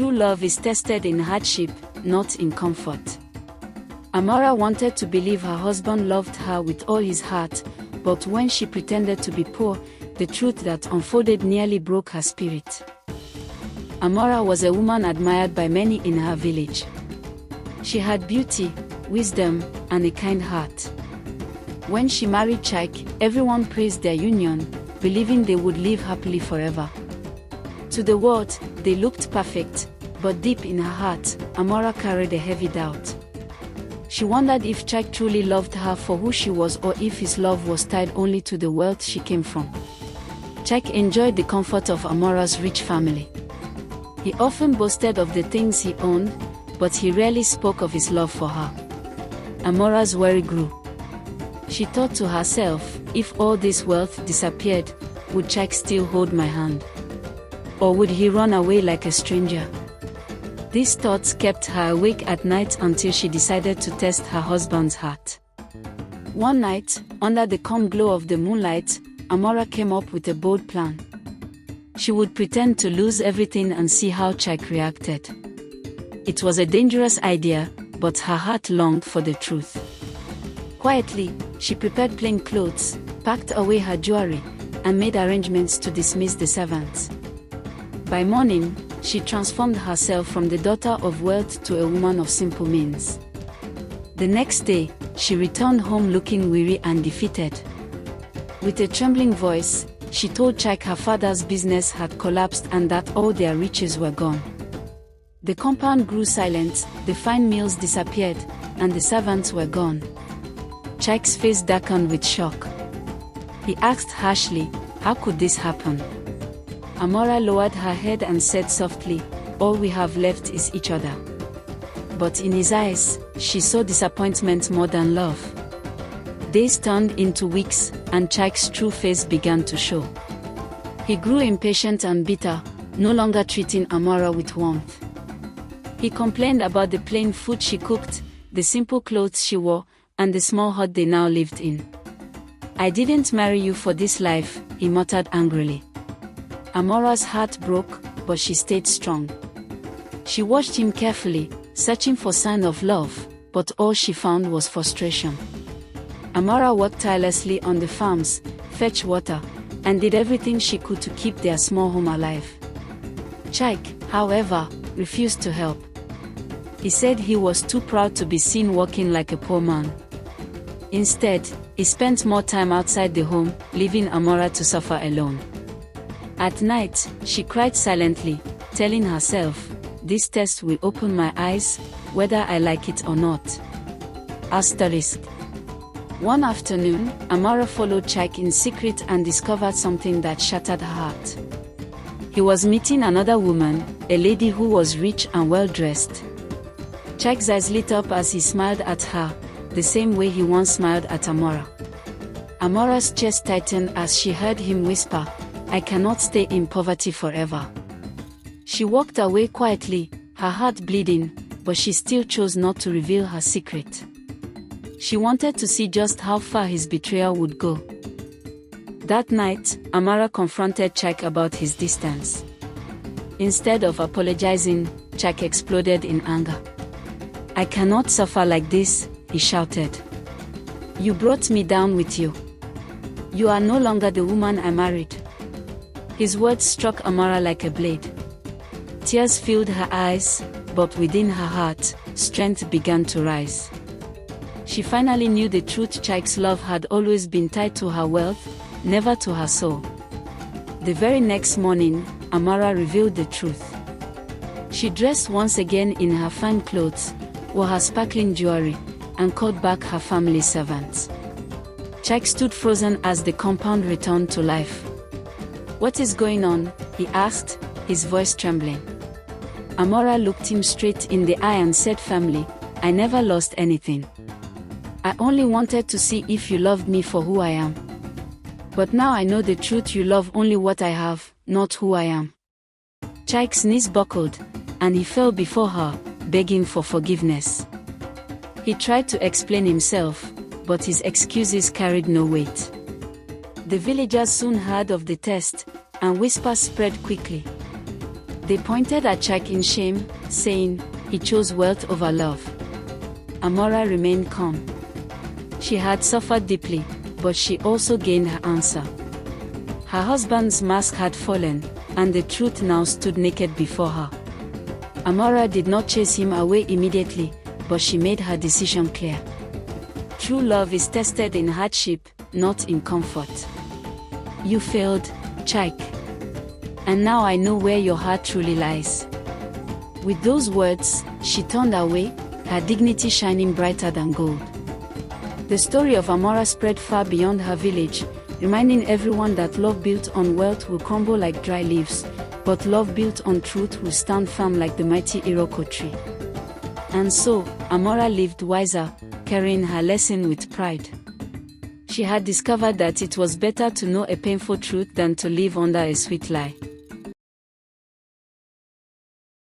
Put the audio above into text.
true love is tested in hardship, not in comfort. Amara wanted to believe her husband loved her with all his heart, but when she pretended to be poor, the truth that unfolded nearly broke her spirit. Amara was a woman admired by many in her village. She had beauty, wisdom, and a kind heart. When she married Chike, everyone praised their union, believing they would live happily forever. To the world, they looked perfect, but deep in her heart, Amara carried a heavy doubt. She wondered if Chike truly loved her for who she was, or if his love was tied only to the wealth she came from. Chike enjoyed the comfort of Amara's rich family. He often boasted of the things he owned, but he rarely spoke of his love for her. Amara's worry grew. She thought to herself, if all this wealth disappeared, would Chike still hold my hand? Or would he run away like a stranger? These thoughts kept her awake at night until she decided to test her husband's heart. One night, under the calm glow of the moonlight, Amara came up with a bold plan. She would pretend to lose everything and see how Chike reacted. It was a dangerous idea, but her heart longed for the truth. Quietly, she prepared plain clothes, packed away her jewelry, and made arrangements to dismiss the servants. By morning, she transformed herself from the daughter of wealth to a woman of simple means. The next day, she returned home looking weary and defeated. With a trembling voice, she told Chike her father's business had collapsed and that all their riches were gone. The compound grew silent, the fine meals disappeared, and the servants were gone. Chike's face darkened with shock. He asked harshly, "How could this happen?" Amara lowered her head and said softly, "All we have left is each other." But in his eyes, she saw disappointment more than love. Days turned into weeks, and Chike's true face began to show. He grew impatient and bitter, no longer treating Amara with warmth. He complained about the plain food she cooked, the simple clothes she wore, and the small hut they now lived in. "I didn't marry you for this life," he muttered angrily. Amara's heart broke, but she stayed strong. She watched him carefully, searching for signs of love, but all she found was frustration. Amara worked tirelessly on the farms, fetched water, and did everything she could to keep their small home alive. Chike, however, refused to help. He said he was too proud to be seen working like a poor man. Instead, he spent more time outside the home, leaving Amara to suffer alone. At night, she cried silently, telling herself, "This test will open my eyes, whether I like it or not." Asterisk. One afternoon, Amara followed Chike in secret and discovered something that shattered her heart. He was meeting another woman, a lady who was rich and well-dressed. Chike's eyes lit up as he smiled at her, the same way he once smiled at Amara. Amara's chest tightened as she heard him whisper, "I cannot stay in poverty forever." She walked away quietly, her heart bleeding, but she still chose not to reveal her secret. She wanted to see just how far his betrayal would go. That night, Amara confronted Chike about his distance. Instead of apologizing, Chike exploded in anger. "I cannot suffer like this," he shouted. "You brought me down with you. You are no longer the woman I married." His words struck Amara like a blade. Tears filled her eyes, but within her heart, strength began to rise. She finally knew the truth. Chike's love had always been tied to her wealth, never to her soul. The very next morning, Amara revealed the truth. She dressed once again in her fine clothes, wore her sparkling jewelry, and called back her family servants. Chike stood frozen as the compound returned to life. "What is going on?" he asked, his voice trembling. Amara looked him straight in the eye and said firmly, "I never lost anything. I only wanted to see if you loved me for who I am. But now I know the truth, you love only what I have, not who I am." Chike's knees buckled, and he fell before her, begging for forgiveness. He tried to explain himself, but his excuses carried no weight. The villagers soon heard of the test, and whispers spread quickly. They pointed at Chike in shame, saying, "He chose wealth over love." Amora remained calm. She had suffered deeply, but she also gained her answer. Her husband's mask had fallen, and the truth now stood naked before her. Amora did not chase him away immediately, but she made her decision clear. True love is tested in hardship, not in comfort. You failed, Chike. And now I know where your heart truly lies. With those words, she turned away, her dignity shining brighter than gold. The story of Amora spread far beyond her village, reminding everyone that love built on wealth will crumble like dry leaves, but love built on truth will stand firm like the mighty Iroko tree. And so, Amora lived wiser, carrying her lesson with pride. She had discovered that it was better to know a painful truth than to live under a sweet lie.